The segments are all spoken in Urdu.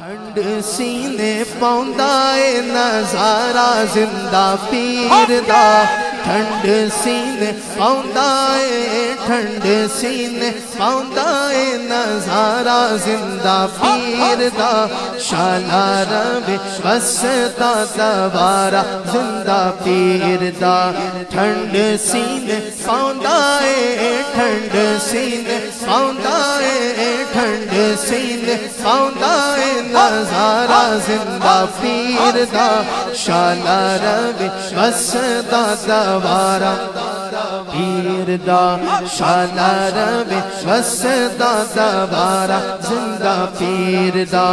ٹھنڈ سینے پاؤندا اے نظارہ زندہ پیر دا ٹھنڈ سینے پاؤندا اے ٹھنڈ سینے پاؤندا اے نظارہ زندہ پیر دا شالا رب وسدا دوبارہ زندہ پیر دا ٹھنڈ سینے پاؤندا اے ٹھنڈ سینے پاؤندا اے ٹھنڈ سینے پاؤندا اے نظارہ زندہ پیر دا شالا رب وسدا دوبارہ پیر دا شالا رب وسدا دوبارہ زندہ پیر دا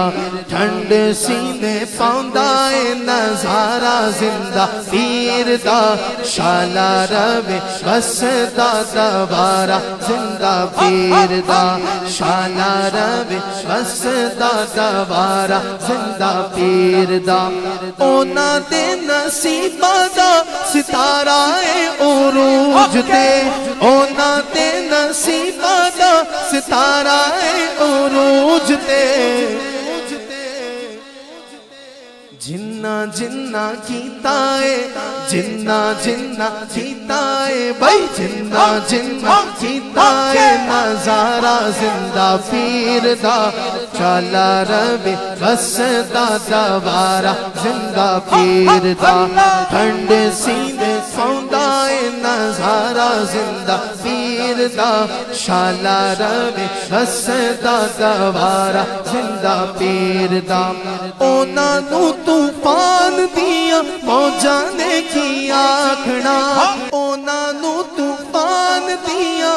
ٹھنڈ سینے پاؤندا اے نظارہ زندہ پیر دا شالا رب وسدا دوبارہ زندہ پیر دا شالا رب وسدا دوبارہ زندہ پیر دا اونا دے نصیبہ دا ستارہ اے عروج تے اونا دے نصیبہ دا ستارہ اے عروج تے جنہ جنہ کیتا ہے جنہ جنہ کیتا ہے بھائی جنہ جنہ کیتا ہے نظارہ زندہ پیر دا شالا رب وسدا دوبارہ زندہ پیر دا ٹھنڈ سینے پاؤندا اے نظارہ زندہ پیر دا شالا رب وسدا دوبارہ زندہ پیر دا اونا نو طوفان دیا موجاں نے کی آکھنا اونا نو طوفان دیا